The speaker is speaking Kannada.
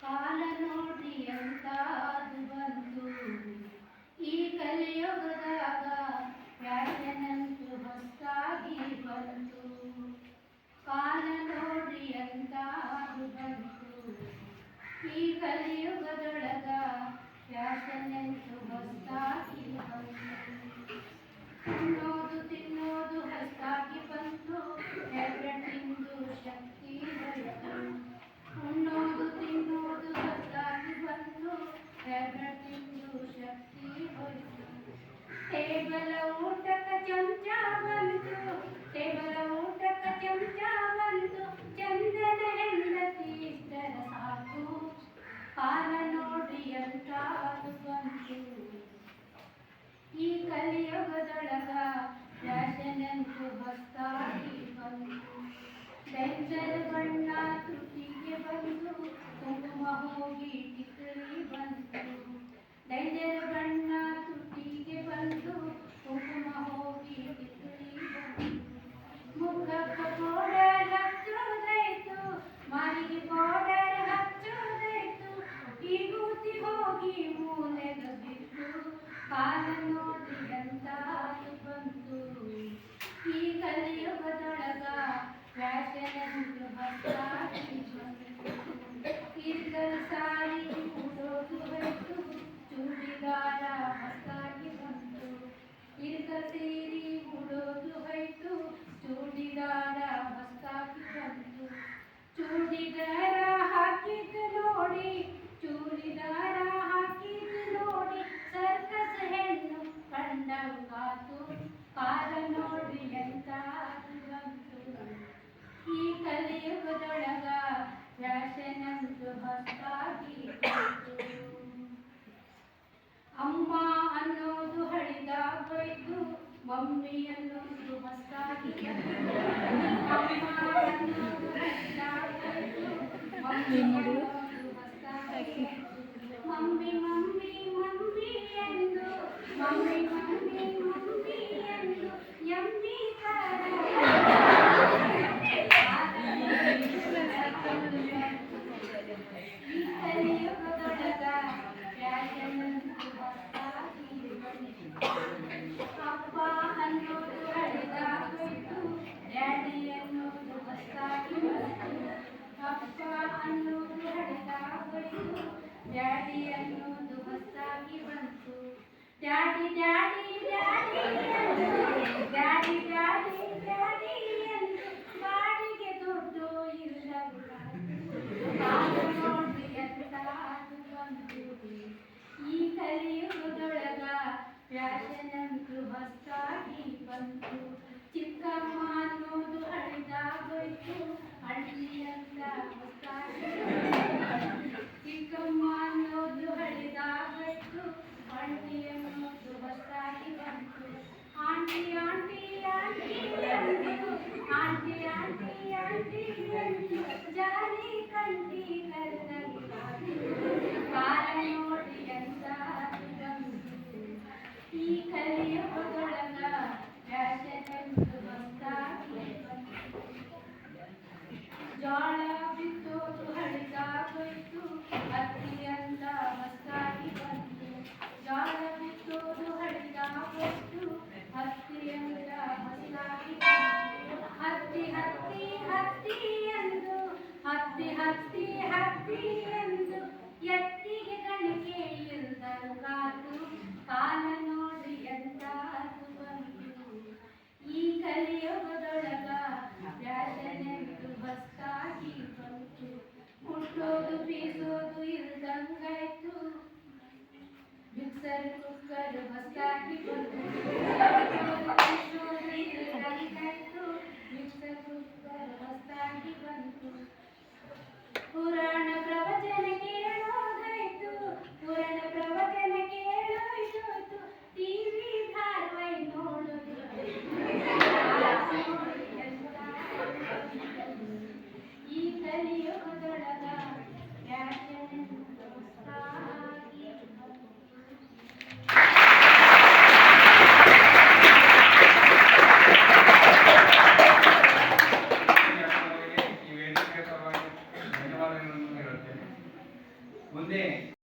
ಕಾಲ ನೋಡಿ ಎಂತಾದು ಬಂತು ಈ ಕಲಿಯುಗದಾಗ, ಫ್ಯಾಷನಂತೂ ಹೊಸದಾಗಿ ಬಂತು. ಕಾಲ ನೋಡಿ ಎಂತಾದು ಬಂತು ಈ ಕಲಿಯುಗದೊಳಗ, ಫ್ಯಾಷನಂತೂ ಹೊಸದಾಗಿ ಬಂತು. ಉಣ್ಣೋದು ತಿನ್ನೋದು ಹೊಸದಾಗಿ ಬಂತು, ಹೆಬ್ಬೆಟ್ಟಿಂದು ಶಕ್ತಿ ಹೋಯಿತು. ಉಣ್ಣೋದು ತಿನ್ನೋದು ಹೊಸದಾಗಿ ಬಂತು, ಹೆಬ್ಬೆಟ್ಟಿಂದು ಶಕ್ತಿ ಹೋಯಿತು. ಟೇಬಲ ಊಟಕ್ಕೆ ಚಮಚ ಬಂತು, ಟೇಬಲ ಊಟಕ್ಕೆ ಚಮಚ ಬಂತು, ಚಂದನ ಹೆಂಡತಿ ಇಷ್ಟರ ಸಾಕು. ಕಾಲ ನೋಡಿ ಎಂತಾದು ಬಂತು ಈ ಕಲಿಯುಗದೊಳಗ, ಫ್ಯಾಷನಂತೂ ಹೊಸದಾಗಿ ಬಂತು. ಡೇಂಜರ್ ಬಣ್ಣ ತುಟಿಗೆ ಬಂತು, ಕುಂಕುಮ ಹೋಗಿ ಟಿಕ್ಕಲಿ ಬಂತು. ಡೇಂಜರ್ ಬಣ್ಣ ತುಟಿಗೆ ಬಂತು, ಕುಂಕುಮ ಹೋಗಿ ಟಿಕ್ಕಲಿ ಬಂತು. ಮುಖಕ್ಕೆ ಪೌಡರ್ ಹಚ್ಚೋದಾಯ್ತು, ಮಾರಿಗೆ ಪೌಡರ್ ಹಚ್ಚೋದಾಯ್ತು, ವಿಭೂತಿ ಹೋಗಿ ಮೂಲೆಗೆ ಬಿತ್ತು. ಕಾಲ ನೋಡಿ ಎಂತಾದು ಬಂತು ಈ ಕಲಿಯುಗದೊಳಗ, ಫ್ಯಾಷನಂತೂ ಹೊಸದಾಗಿ ಬಂತು. ಇರ್ಕಲ್ ಸಾರಿ ಉಡೋದು ಹೋಯ್ತು, ಚೂಡಿದಾರ ಹೊಸದಾಗಿ ಬಂತು. ಇರ್ಕಲ್ ಸೀರೆ ಉಡೋದು ಹೋಯ್ತು, ಚೂಡಿದಾರ ಹೊಸದಾಗಿ ಬಂತು. ಚೂಡಿದಾರ ಹಾಕಿದ್ದು ನೋಡಿ, ಚೂಡಿದಾರ ಹಾಕಿದ್ದು ನೋಡಿ, ಸರ್ಕಸ್ ಹೆಣ್ಣು ಕಂಡಂಗಾತು. ಕಾಲ ನೋಡಿ ಎಂತಾದು ಬಂತು ಈ ಕಲಿಯುಗದೊಳಗ, ಫ್ಯಾಷನಂತೂ ಹೊಸದಾಗಿ ಬಂತು. ಅಮ್ಮ ಅನ್ನೋದು ಹಳಿದಾಗೋಯ್ತು, ಮಮ್ಮಿ ಅನ್ನೋದು ಹೊಸದಾಗಿ ಬಂತು. ಅಮ್ಮ ಅನ್ನೋದು ಹಳಿದಾಗೋಯ್ತು, ಮಮ್ಮಿ ಅನ್ನೋದು ಹೊಸದಾಗಿ ಬಂತು. ಮಮ್ಮಿ ಮಮ್ಮಿ ಮಮ್ಮಿ ಎಂದು, ಮಮ್ಮಿ ಮಮ್ಮಿ ಮಮ್ಮಿ ಎಂದು, ಯಮ್ಮಿ ಈ ಕಲಿಯುಗದೊಳಗ, ಫ್ಯಾಷನಂತೂ ಹೊಸದಾಗಿ ಬಂತು. ಅಪ್ಪ ಅನ್ನೋದು ಹಳಿದಾಗೋಯ್ತು, ಡ್ಯಾಡಿ ಅನ್ನೋದು ಹೊಸದಾಗಿ ಬಂತು. ಅಪ್ಪ ಅನ್ನೋದು ಹಳಿದಾಗೋಯ್ತು, ಡ್ಯಾಡಿ ಅನ್ನೋದು ಹೊಸದಾಗಿ ಬಂತು. ಡ್ಯಾಡಿ ಡ್ಯಾಡಿ ಡ್ಯಾಡಿ ಎಂದು, ಡ್ಯಾಡಿ ಡ್ಯಾಡಿ ಡ್ಯಾಡಿ ಎಂದು, ಗಾಡಿಗೆ ದುಡ್ಡು ಇಲ್ಲವಾಯ್ತು. ಕಾಲ ನೋಡಿ ಎಂತಾದು ಬಂತು ಈ ಕಲಿಯುಗದೊಳಗ, ಫ್ಯಾಷನಂತೂ ಹೊಸದಾಗಿ ಬಂತು. ಚಿಕ್ಕಮ್ಮ ಅನ್ನೋದು ಹಳಿದಾಗೋಯ್ತು, ಹಳ್ಳಿ ಅಂತ ಹೊಸದಾಗಿ ಬಂತು. ಚಿಕ್ಕಮ್ಮ ಅನ್ನೋದು ಹಳಿದಾಗೋಯ್ತು, ಹಳ್ಳಿ ಅನ್ನೋದು ಹೊಸದಾಗಿ ಬಂತು. ಆಂಟಿ ಆಂಟಿ ಆಂಟಿ ಎಂದು, ಆಂಟಿ ಆಂಟಿ ಆಂಟಿ ಎಂದು, ಜಾಲಿ ಕಂಟಿ ಕರೆದಂಗಾತು. ಕಾಲ ನೋಡಿ ಎಂತಾದು ಬಂತು ಈ ಕಲಿಯುಗದೊಳಗ, ಫ್ಯಾಷನಂತೂ ಹೊಸದಾಗಿ ಬಂತು. ಜೋಳ ಬಿತ್ತೋದು ಹಳಿದಾಗೋಯ್ತು, ಹತ್ತಿ ಅಂತ ಹೊಸದಾಗಿ ಬಂತು. ಜೋಳ ಬಿತ್ತೋದು ಹಳಿದಾಗೋಯ್ತು, ಹತ್ತಿ ಅಂತ ಹೊಸದಾಗಿ ಬಂತು. ಹತ್ತಿ ಹತ್ತಿ ಹತ್ತಿ ಎಂದು, ಹತ್ತಿ ಹತ್ತಿ ಹತ್ತಿ ಎಂದು, ಎತ್ತಿಗೆ ಕಣಿಕೆ ಇಲ್ದಂಗಾತು. ಕಾಲ ನೋಡಿ ಎಂತಾದು ಬಂತು ಈ ಕಲಿಯುಗದೊಳಗ, ಫ್ಯಾಷನಂತೂ ಹೊಸದಾಗಿ ಬಂತು. ಕುಟ್ಟೋದು ಬೀಸೋದು ಇಲ್ದಂಗಾಯ್ತು, ಮಿಕ್ಸರ್ ಕುಕ್ಕರ್ ಹೊಸದಾಗಿ ಬಂತು. ಕುಟ್ಟೋದು ಬೀಸೋದು ಇಲ್ದಂಗಾಯ್ತು, ಮಿಕ್ಸರ್ ಕುಕ್ಕರ್ ಹೊಸದಾಗಿ ಬಂತು. ಪುರಾಣ ಪ್ರವಚನ ಕೇಳೋದಾಯ್ತು, ಪುರಾಣ ಪ್ರವಚನ ಕೇಳೋಯ್ತು, ಟಿವಿ ಧಾರಾವಾಹಿ ನೋಡೋದು ಈ ಕಲಿಯುಗದೊಳಗ, ಫ್ಯಾಷನಂತೂ ಹೊಸದಾಗಿ ಬಂತು. ಮುಂದೆ